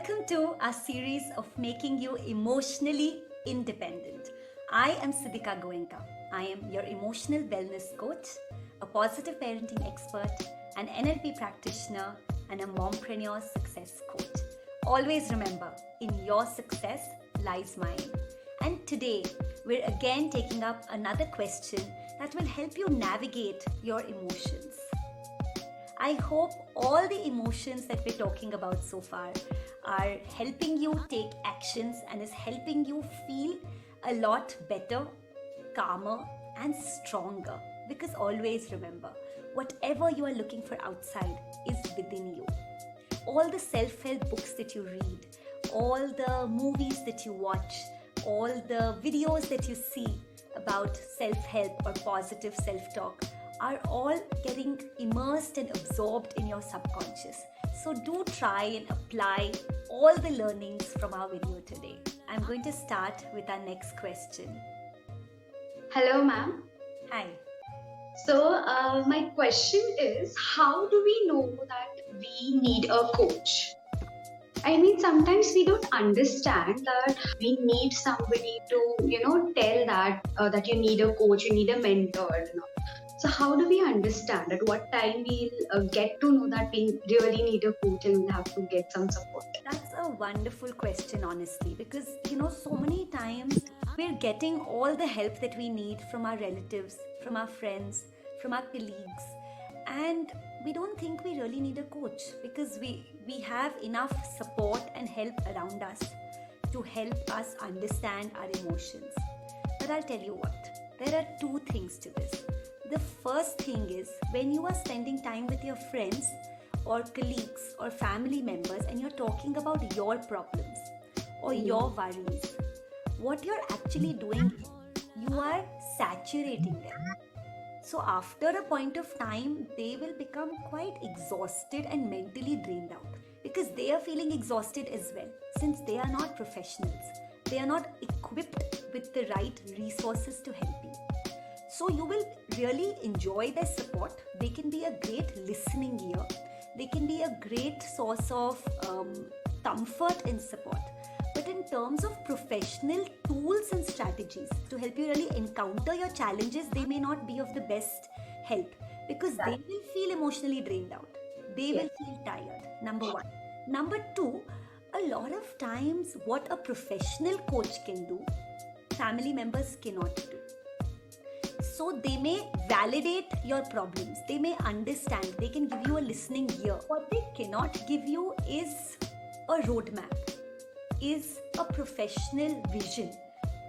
Welcome to our series of making you emotionally independent. I am Sidhika Goenka. I am your emotional wellness coach, a positive parenting expert, an NLP practitioner, and a Mompreneur success coach. Always remember, in your success lies mine. And today, we're again taking up another question that will help you navigate your emotions. I hope all the emotions that we're talking about so far are helping you take actions and is helping you feel a lot better, calmer, and stronger. Because always remember, whatever you are looking for outside is within you. All the self-help books that you read, all the movies that you watch, all the videos that you see about self-help or positive self-talk are all getting immersed and absorbed in your subconscious. So do try and apply all the learnings from our video today. I'm going to start with our next question. Hello, ma'am. Hi. So, my question is, how do we know that we need a coach? I mean, sometimes we don't understand that we need somebody to, tell that you need a coach, you need a mentor. So, how do we understand at what time we'll get to know that we really need a coach and we'll have to get some support? That's a wonderful question, honestly, because so many times we're getting all the help that we need from our relatives, from our friends, from our colleagues, and we don't think we really need a coach because we have enough support and help around us to help us understand our emotions. But I'll tell you what, there are two things to this. The first thing is when you are spending time with your friends or colleagues or family members and you're talking about your problems or your worries, what you're actually doing is you are saturating them. So after a point of time, they will become quite exhausted and mentally drained out because they are feeling exhausted as well since they are not professionals. They are not equipped with the right resources to help you. So you will really enjoy their support. They can be a great listening ear. They can be a great source of comfort and support. But in terms of professional tools and strategies to help you really encounter your challenges, they may not be of the best help because they will feel emotionally drained out. They will feel tired, number one. Number two, a lot of times what a professional coach can do, family members cannot do. So they may validate your problems. They may understand. They can give you a listening ear. What they cannot give you is a roadmap, is a professional vision,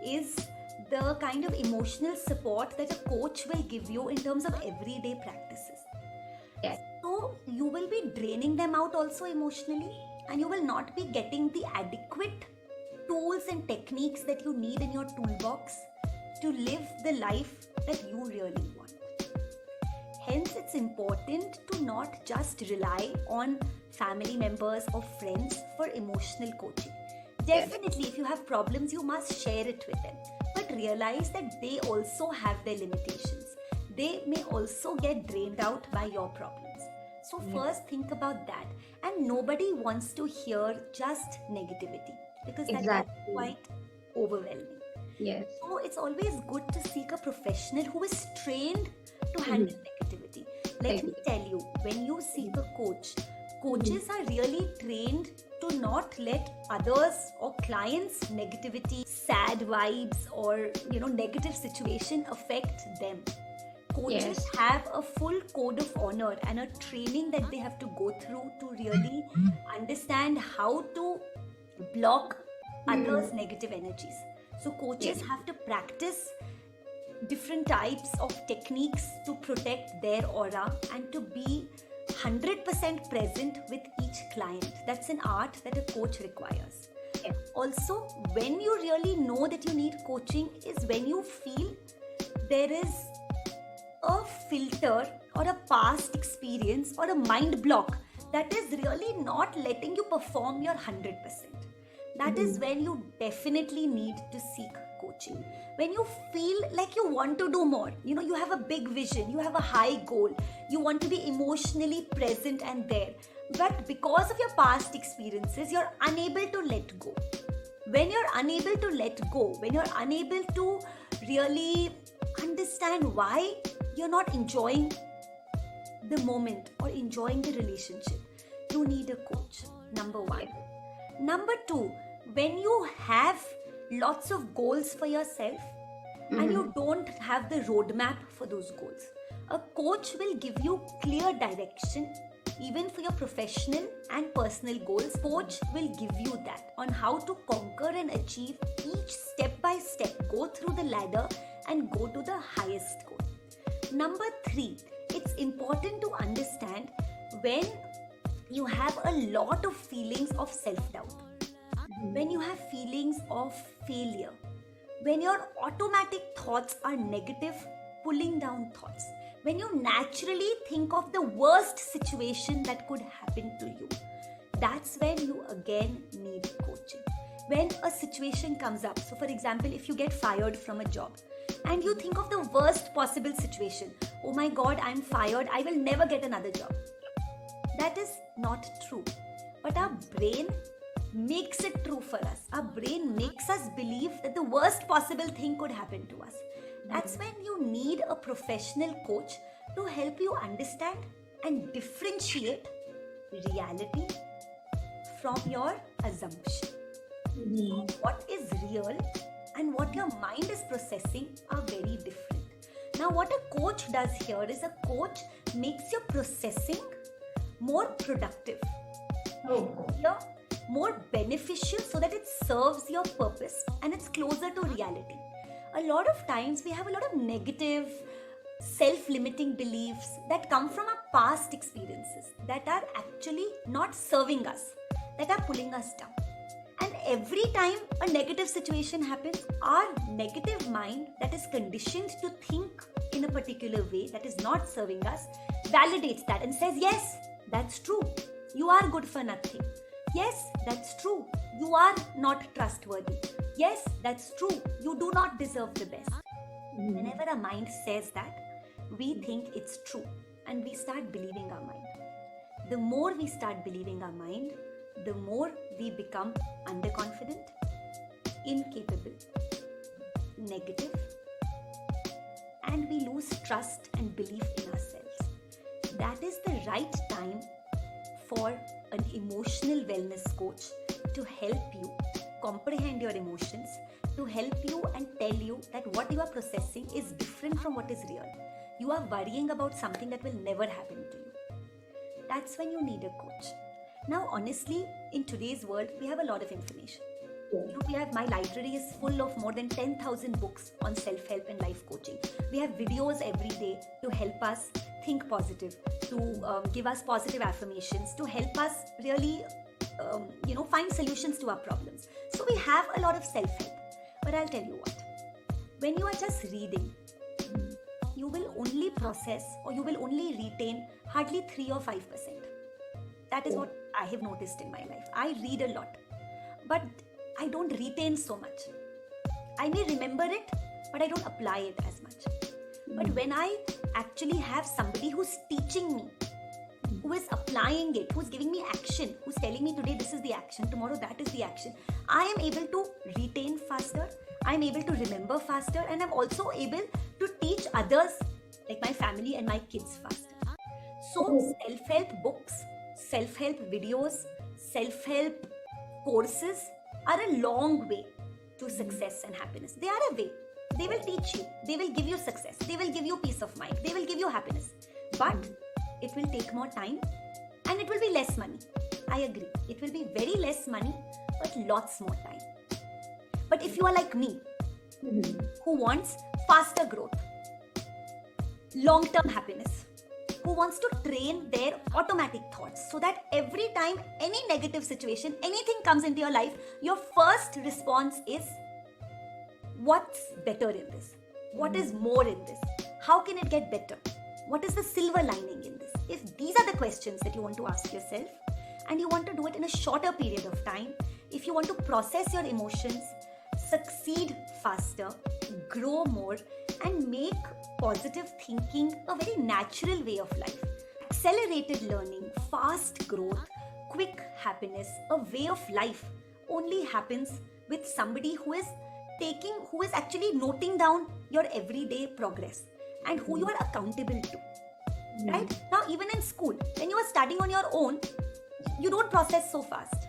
is the kind of emotional support that a coach will give you in terms of everyday practices. Yes. So you will be draining them out also emotionally, and you will not be getting the adequate tools and techniques that you need in your toolbox to live the life that you really want. Hence, it's important to not just rely on family members or friends for emotional coaching. Definitely, if you have problems, you must share it with them. But realize that they also have their limitations. They may also get drained out by your problems. So first think about that. And nobody wants to hear just negativity because that is quite overwhelming. Yes. So it's always good to seek a professional who is trained to handle negativity. Let me tell you, when you seek a coach, coaches are really trained to not let others or clients' negativity, sad vibes or negative situation affect them. Coaches have a full code of honor and a training that they have to go through to really understand how to block others' negative energies. So coaches have to practice different types of techniques to protect their aura and to be 100% present with each client. That's an art that a coach requires. Also, when you really know that you need coaching is when you feel there is a filter or a past experience or a mind block that is really not letting you perform your 100%. That is when you definitely need to seek coaching. When you feel like you want to do more, you have a big vision, you have a high goal, you want to be emotionally present and there, But because of your past experiences, you're unable to let go. When you're unable to let go, when you're unable to really understand why you're not enjoying the moment or enjoying the relationship, you need a coach. Number one. Number two, when you have lots of goals for yourself and you don't have the roadmap for those goals, a coach will give you clear direction. Even for your professional and personal goals, coach will give you that on how to conquer and achieve each step by step, go through the ladder and go to the highest goal. Number three, it's important to understand when you have a lot of feelings of self-doubt, when you have feelings of failure, when your automatic thoughts are negative, pulling down thoughts, when you naturally think of the worst situation that could happen to you, that's when you again need coaching. When a situation comes up, so for example, if you get fired from a job and you think of the worst possible situation, oh my God, I'm fired, I will never get another job. That is not true. But our brain makes it true for us. Our brain makes us believe that the worst possible thing could happen to us. That's when you need a professional coach to help you understand and differentiate reality from your assumption. What is real and what your mind is processing are very different. Now, what a coach does here is a coach makes your processing more productive, more beneficial, so that it serves your purpose and it's closer to reality. A lot of times we have a lot of negative, self-limiting beliefs that come from our past experiences that are actually not serving us, that are pulling us down. And every time a negative situation happens, our negative mind that is conditioned to think in a particular way that is not serving us validates that and says, yes, that's true. You are good for nothing. Yes, that's true. You are not trustworthy. Yes, that's true. You do not deserve the best. Whenever a mind says that, we think it's true and we start believing our mind. The more we start believing our mind, the more we become underconfident, incapable, negative, and we lose trust and belief in ourselves. That is the right time for an emotional wellness coach to help you comprehend your emotions, to help you and tell you that what you are processing is different from what is real. You are worrying about something that will never happen to you. That's when you need a coach. Now, honestly, in today's world, we have a lot of information. My library is full of more than 10,000 books on self-help and life coaching. We have videos every day to help us think positive, to give us positive affirmations, to help us really, find solutions to our problems. So we have a lot of self-help. But I'll tell you what, when you are just reading, you will only process or you will only retain hardly 3 or 5%. That is what I have noticed in my life. I read a lot, but I don't retain so much. I may remember it, but I don't apply it as much. But when I actually have somebody who's teaching me, who is applying it, who's giving me action, who's telling me today this is the action, tomorrow that is the action, I am able to retain faster, I'm able to remember faster, and I'm also able to teach others, like my family and my kids, faster. So self-help books, self-help videos, self-help courses are a long way to success and happiness. They are a way. They will teach you. They will give you success. They will give you peace of mind. They will give you happiness. But it will take more time and it will be less money. I agree. It will be very less money, but lots more time. But if you are like me, who wants faster growth, long-term happiness, who wants to train their automatic thoughts so that every time any negative situation, anything comes into your life, your first response is, what's better in this? What is more in this? How can it get better? What is the silver lining in this? If these are the questions that you want to ask yourself and you want to do it in a shorter period of time, if you want to process your emotions, succeed faster, grow more, and make positive thinking a very natural way of life. accelerated learning, fast growth, quick happiness, a way of life only happens with somebody who is actually noting down your everyday progress and who you are accountable to. Right? Now, even in school, when you are studying on your own, you don't process so fast.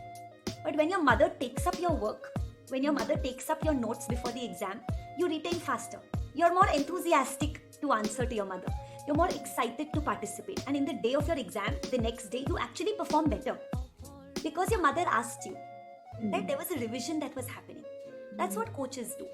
But when your mother takes up your work, when your mother takes up your notes before the exam, you retain faster. You're more enthusiastic to answer to your mother. You're more excited to participate. And in the day of your exam, the next day, you actually perform better. Because your mother asked you. Right? There was a revision that was happening. That's what coaches do.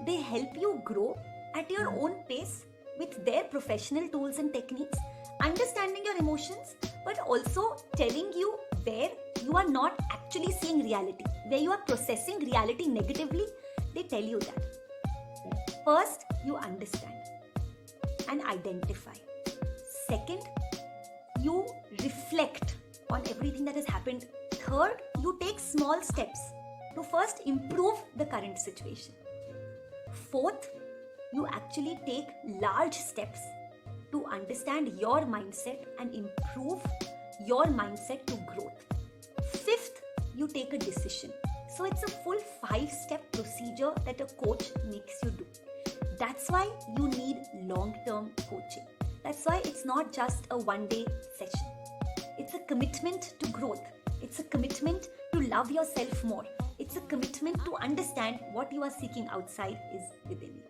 They help you grow at your own pace with their professional tools and techniques, understanding your emotions, but also telling you where you are not actually seeing reality, where you are processing reality negatively. They tell you that. First, you understand and identify. Second, you reflect on everything that has happened. Third, you take small steps to first improve the current situation. Fourth, you actually take large steps to understand your mindset and improve your mindset to growth. Fifth, you take a decision. So it's a full 5-step procedure that a coach makes you do. That's why you need long-term coaching. That's why it's not just a one-day session. It's a commitment to growth. It's a commitment to love yourself more. It's a commitment to understand what you are seeking outside is within you.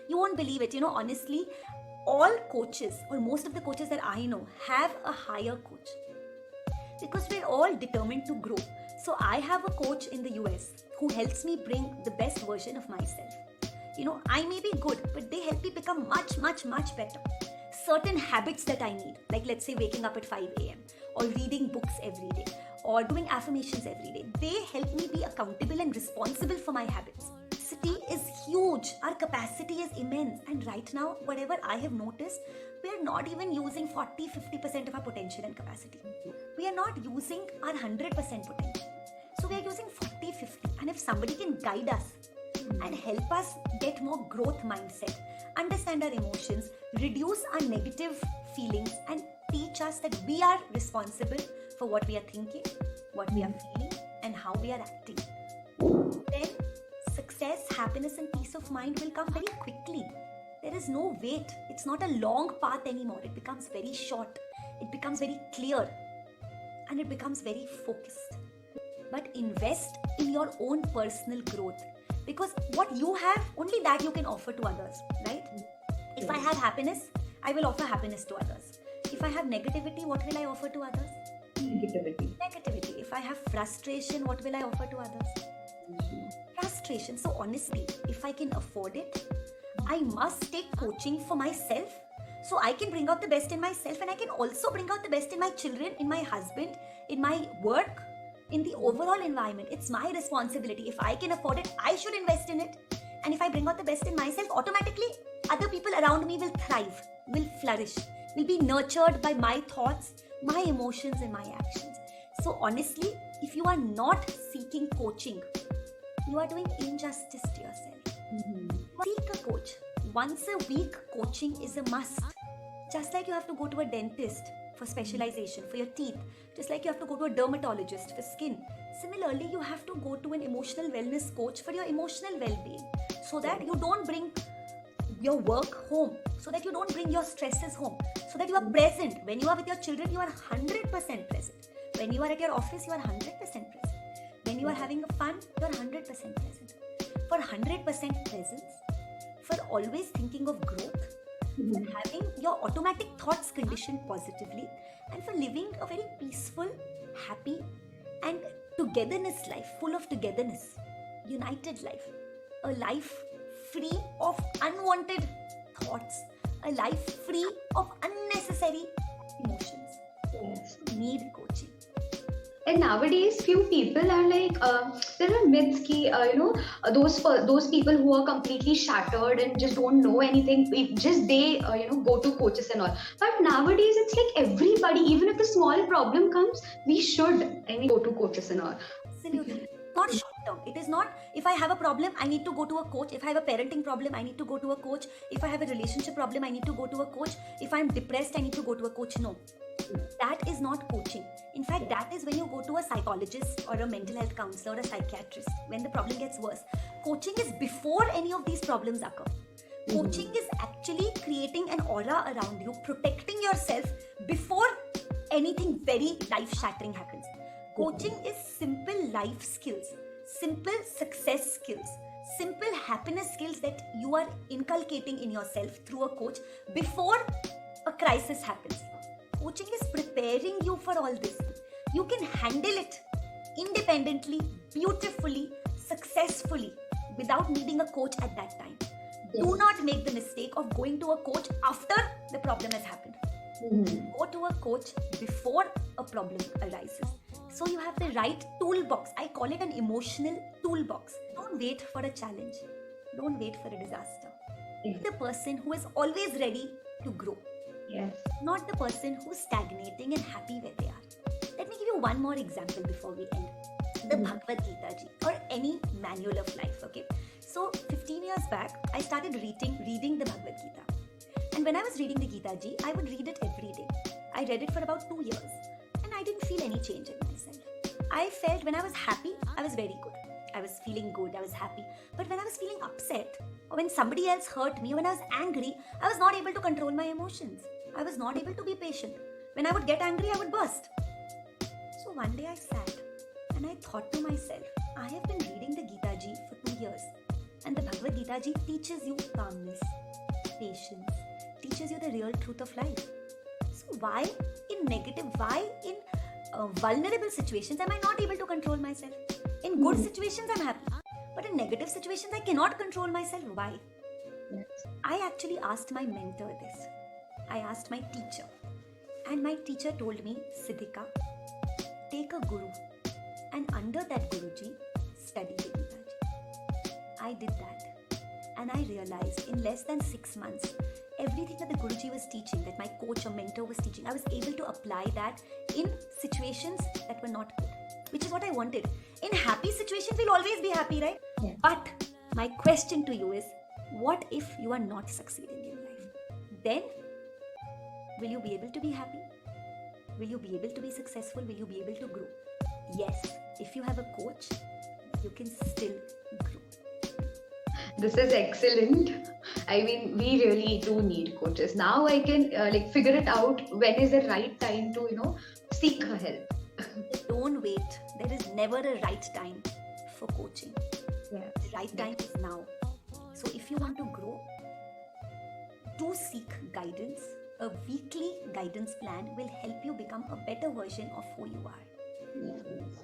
You won't believe it, honestly, all coaches or most of the coaches that I know have a higher coach because we're all determined to grow. So I have a coach in the US who helps me bring the best version of myself. I may be good, but they help me become much, much, much better. Certain habits that I need, like let's say waking up at 5 a.m. or reading books every day or doing affirmations every day, they help me be accountable and responsible for my habits. Capacity is huge. Our capacity is immense. And right now, whatever I have noticed, we are not even using 40-50% of our potential and capacity. We are not using our 100% potential. So we are using 40-50. And if somebody can guide us and help us get more growth mindset, understand our emotions, reduce our negative feelings, and teach us that we are responsible for what we are thinking, what we are feeling, and how we are acting, then success, happiness, and peace of mind will come very quickly. There is no wait. It's not a long path anymore. It becomes very short. It becomes very clear. And it becomes very focused. But invest in your own personal growth. Because what you have, only that you can offer to others, right? If I have happiness, I will offer happiness to others. If I have negativity, what will I offer to others? Negativity. If I have frustration, what will I offer to others? Frustration. So honestly, if I can afford it, I must take coaching for myself so I can bring out the best in myself, and I can also bring out the best in my children, in my husband, in my work, in the overall environment. It's my responsibility. If I can afford it, I should invest in it. And if I bring out the best in myself, automatically other people around me will thrive, will flourish, will be nurtured by my thoughts, my emotions, and my actions. So honestly, if you are not seeking coaching, you are doing injustice to yourself. Seek a coach. Once a week, coaching is a must. Just like you have to go to a dentist for specialization for your teeth, just like you have to go to a dermatologist for skin. Similarly, you have to go to an emotional wellness coach for your emotional well-being, so that you don't bring your work home, so that you don't bring your stresses home, so that you are present. When you are with your children, you are 100% present. When you are at your office, you are 100% present. When you are having fun, you are 100% present. For 100% presence, for always thinking of growth, for having your automatic thoughts conditioned positively, and for living a very peaceful, happy, and togetherness life, full of togetherness, united life, a life free of unwanted thoughts, a life free of unnecessary emotions. Yes. You need coaching. And nowadays, few people are like, there are myths ki, those people who are completely shattered and just don't know anything, if just they, go to coaches and all. But nowadays, it's like everybody, even if a small problem comes, we should, go to coaches and all. Absolutely. Not short term. It is not, if I have a problem, I need to go to a coach. If I have a parenting problem, I need to go to a coach. If I have a relationship problem, I need to go to a coach. If I'm depressed, I need to go to a coach. No. That is not coaching. In fact, that is when you go to a psychologist or a mental health counselor or a psychiatrist when the problem gets worse. Coaching is before any of these problems occur. Coaching is actually creating an aura around you, protecting yourself before anything very life-shattering happens. Coaching is simple life skills, simple success skills, simple happiness skills that you are inculcating in yourself through a coach before a crisis happens. Coaching is preparing you for all this. You can handle it independently, beautifully, successfully without needing a coach at that time. Do not make the mistake of going to a coach after the problem has happened. Go to a coach before a problem arises. So you have the right toolbox. I call it an emotional toolbox. Don't wait for a challenge. Don't wait for a disaster. Be the person who is always ready to grow. Yes. Not the person who's stagnating and happy where they are. Let me give you one more example before we end. The Bhagavad Gita ji, or any manual of life, okay? So 15 years back, I started reading the Bhagavad Gita. And when I was reading the Gita ji, I would read it every day. I read it for about 2 years. And I didn't feel any change in myself. I felt when I was happy, I was very good. I was feeling good, I was happy. But when I was feeling upset, or when somebody else hurt me, or when I was angry, I was not able to control my emotions. I was not able to be patient. When I would get angry, I would burst. So one day I sat and I thought to myself, I have been reading the Gita ji for 2 years. And the Bhagavad Gita ji teaches you calmness, patience, teaches you the real truth of life. So why in vulnerable situations am I not able to control myself? In good situations I'm happy. But in negative situations I cannot control myself. Why? Yes. I actually asked my mentor this. I asked my teacher. And my teacher told me, Sidhika, take a guru. And under that Guruji, study the Gita ji. I did that. And I realized in less than 6 months, everything that the Guruji was teaching, that my coach or mentor was teaching, I was able to apply that in situations that were not good, which is what I wanted. In happy situations, we'll always be happy, right? Yeah. But my question to you is, what if you are not succeeding in life? Then, will you be able to be happy? Will you be able to be successful? Will you be able to grow? Yes, if you have a coach, you can still grow. This is excellent. I mean, we really do need coaches. Now I can figure it out when is the right time to, seek her help. Don't wait. There is never a right time for coaching. Yeah. The right time is now. So if you want to grow, do seek guidance. A weekly guidance plan will help you become a better version of who you are.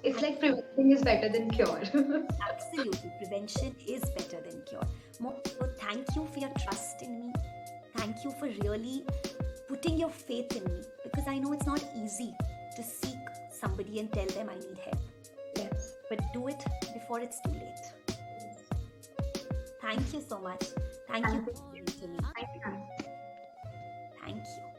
It's like prevention is better than cure. Absolutely. Prevention is better than cure. So thank you for your trust in me. Thank you for really putting your faith in me, because I know it's not easy to seek somebody and tell them I need help. Yes. But do it before it's too late. Thank you so much. Thank you for listening to me. Thank you. Thank you.